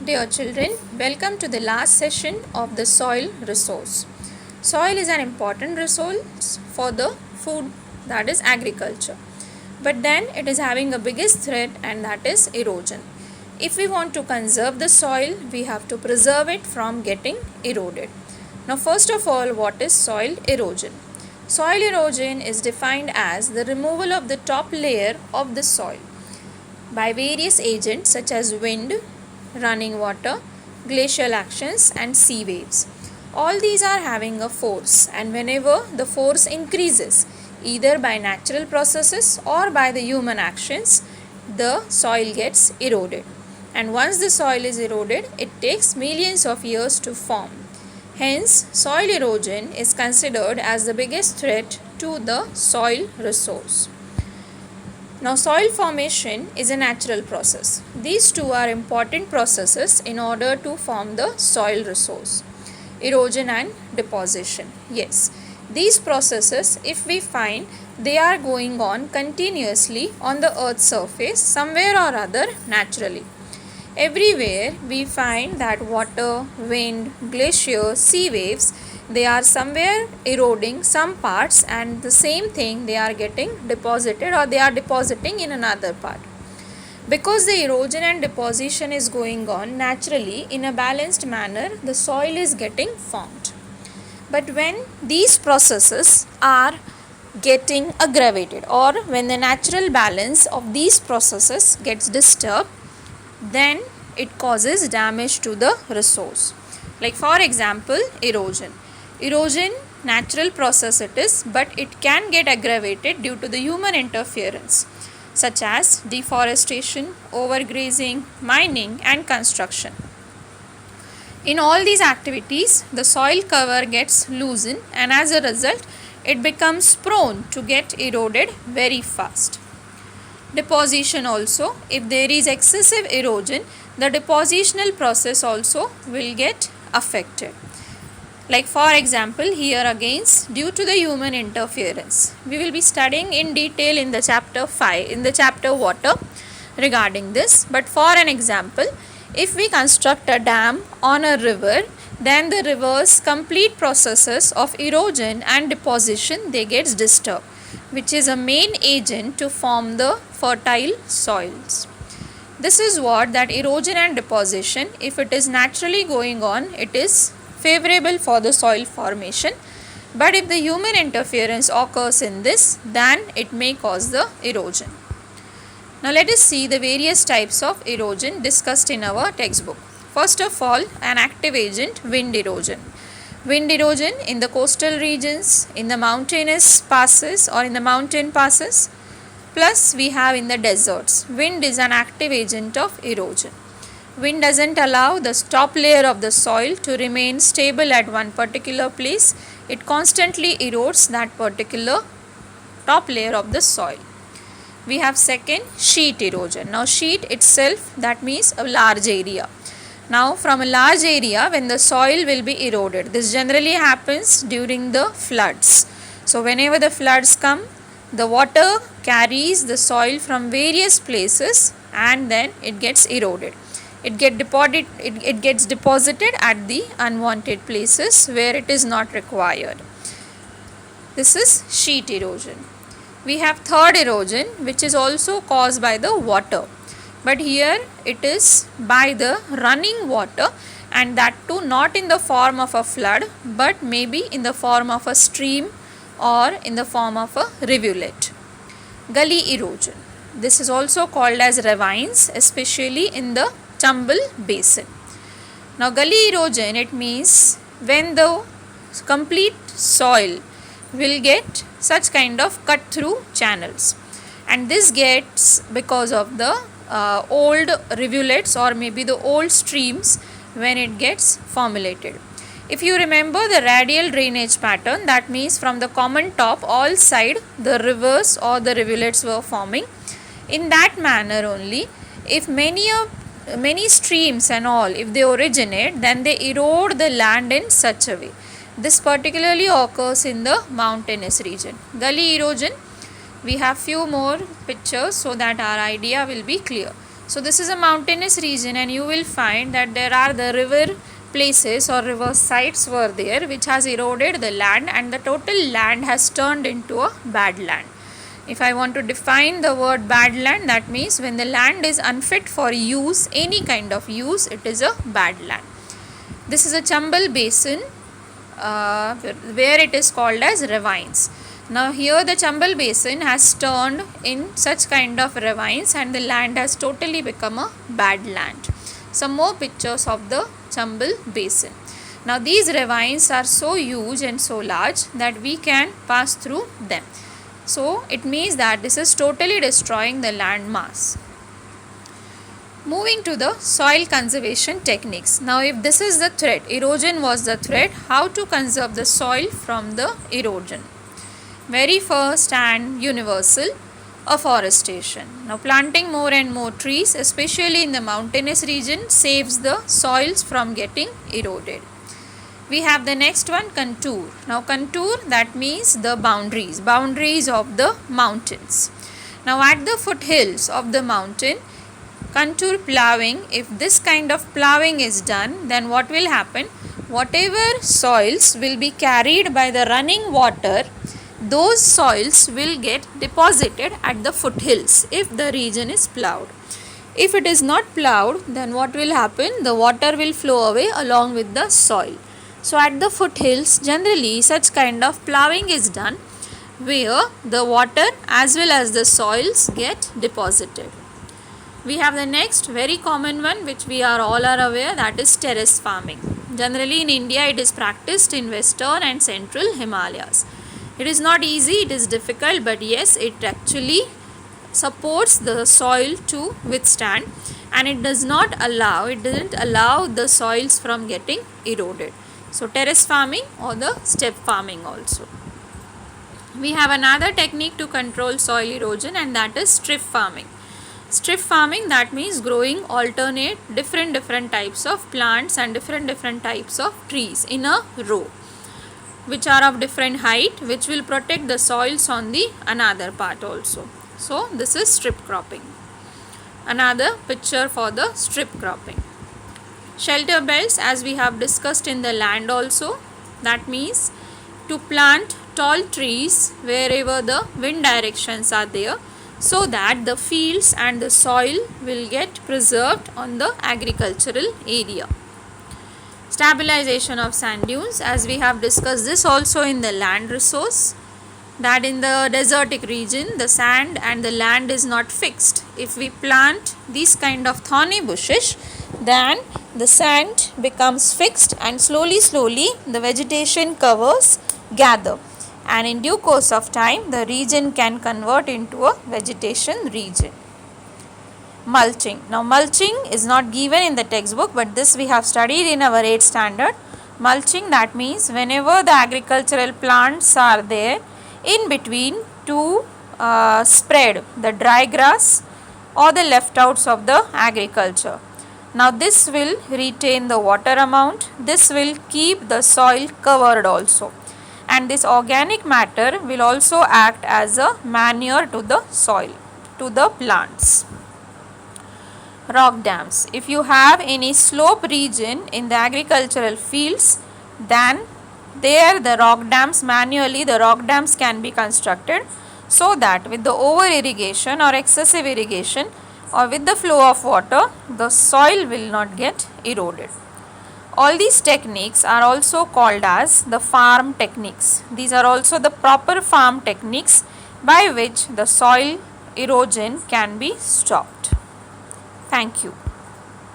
Dear children, welcome to the last session of the soil resource. Soil is an important resource for the food, that is agriculture. But then it is having a biggest threat, and that is erosion. If we want to conserve the soil, we have to preserve it from getting eroded. Now first of all, what is soil erosion? Soil erosion is defined as the removal of the top layer of the soil by various agents such as wind, running water, glacial actions and sea waves. All these are having a force, and whenever the force increases either by natural processes or by the human actions, the soil gets eroded. And once the soil is eroded, it takes millions of years to form. Hence, soil erosion is considered as the biggest threat to the soil resource. Now, soil formation is a natural process. These two are important processes in order to form the soil resource. Erosion and deposition. Yes, these processes, if we find they are going on continuously on the earth's surface somewhere or other naturally. Everywhere we find that water, wind, glaciers, sea waves, they are somewhere eroding some parts, and the same thing they are getting deposited, or they are depositing in another part. Because the erosion and deposition is going on naturally in a balanced manner, the soil is getting formed. But when these processes are getting aggravated, or when the natural balance of these processes gets disturbed, then it causes damage to the resource. Like for example, erosion. Erosion, natural process it is, but it can get aggravated due to the human interference, such as deforestation, overgrazing, mining and construction. In all these activities, the soil cover gets loosened, and as a result, it becomes prone to get eroded very fast. Deposition also, if there is excessive erosion, the depositional process also will get affected. Like for example, here again, due to the human interference, we will be studying in detail in the chapter 5, in the chapter water regarding this. But for an example, if we construct a dam on a river, then the river's complete processes of erosion and deposition, they gets disturbed, which is a main agent to form the fertile soils. This is what that erosion and deposition, if it is naturally going on, it is favorable for the soil formation. But if the human interference occurs in this, then it may cause the erosion. Now let us see the various types of erosion discussed in our textbook. First of all, an active agent, wind erosion. Wind erosion in the coastal regions, in the mountainous passes or in the mountain passes, plus we have in the deserts. Wind is an active agent of erosion. Wind doesn't allow the top layer of the soil to remain stable at one particular place. It constantly erodes that particular top layer of the soil. We have second, sheet erosion. Now sheet itself, that means a large area. Now from a large area, when the soil will be eroded, this generally happens during the floods. So whenever the floods come, the water carries the soil from various places and then it gets eroded. It gets deposited at the unwanted places where it is not required. This is sheet erosion. We have third erosion, which is also caused by the water. But here it is by the running water, and that too not in the form of a flood, but maybe in the form of a stream or in the form of a rivulet. Gully erosion. This is also called as ravines, especially in the Chambal basin. Now gully erosion, it means when the complete soil will get such kind of cut through channels, and this gets because of the old rivulets or maybe the old streams when it gets formulated. If you remember the radial drainage pattern, that means from the common top all side the rivers or the rivulets were forming. In that manner only, if many streams and all, if they originate, then they erode the land in such a way. This particularly occurs in the mountainous region. Gully erosion, we have few more pictures so that our idea will be clear. So this is a mountainous region, and you will find that there are the river places or river sites were there which has eroded the land, and the total land has turned into a bad land. If I want to define the word bad land, that means when the land is unfit for use, any kind of use, it is a bad land. This is a Chambal basin where it is called as ravines. Now here the Chambal basin has turned in such kind of ravines, and the land has totally become a bad land. Some more pictures of the Chambal basin. Now these ravines are so huge and so large that we can pass through them. So it means that this is totally destroying the land mass. Moving to the soil conservation techniques. Now if this is the threat, erosion was the threat, how to conserve the soil from the erosion? Very first and universal, afforestation. Now planting more and more trees, especially in the mountainous region, saves the soils from getting eroded. We have the next one, contour. Now contour, that means the boundaries of the mountains. Now at the foothills of the mountain, contour ploughing, if this kind of ploughing is done, then what will happen? Whatever soils will be carried by the running water, those soils will get deposited at the foothills if the region is ploughed. If it is not ploughed, then what will happen? The water will flow away along with the soil. So at the foothills, generally such kind of ploughing is done where the water as well as the soils get deposited. We have the next very common one which we are all aware, that is terrace farming. Generally in India it is practiced in western and central Himalayas. It is not easy, it is difficult, but yes, it actually supports the soil to withstand, and it doesn't allow the soils from getting eroded. So terrace farming or the step farming also. We have another technique to control soil erosion, and that is strip farming. Strip farming, that means growing alternate different types of plants and different types of trees in a row, which are of different height, which will protect the soils on the another part also. So this is strip cropping. Another picture for the strip cropping. Shelter belts, as we have discussed in the land also, that means to plant tall trees wherever the wind directions are there, so that the fields and the soil will get preserved on the agricultural area. Stabilization of sand dunes, as we have discussed this also in the land resource, that in the desertic region the sand and the land is not fixed. If we plant these kind of thorny bushes, then the sand becomes fixed, and slowly the vegetation covers gather, and in due course of time the region can convert into a vegetation region. Mulching. Now mulching is not given in the textbook, but this we have studied in our 8th standard. Mulching, that means whenever the agricultural plants are there, in between to spread the dry grass or the left outs of the agriculture. Now this will retain the water amount, this will keep the soil covered also, and this organic matter will also act as a manure to the soil, to the plants. Rock dams. If you have any slope region in the agricultural fields, then there the rock dams, manually the rock dams can be constructed, so that with the over irrigation or excessive irrigation or with the flow of water, the soil will not get eroded. All these techniques are also called as the farm techniques. These are also the proper farm techniques by which the soil erosion can be stopped. Thank you.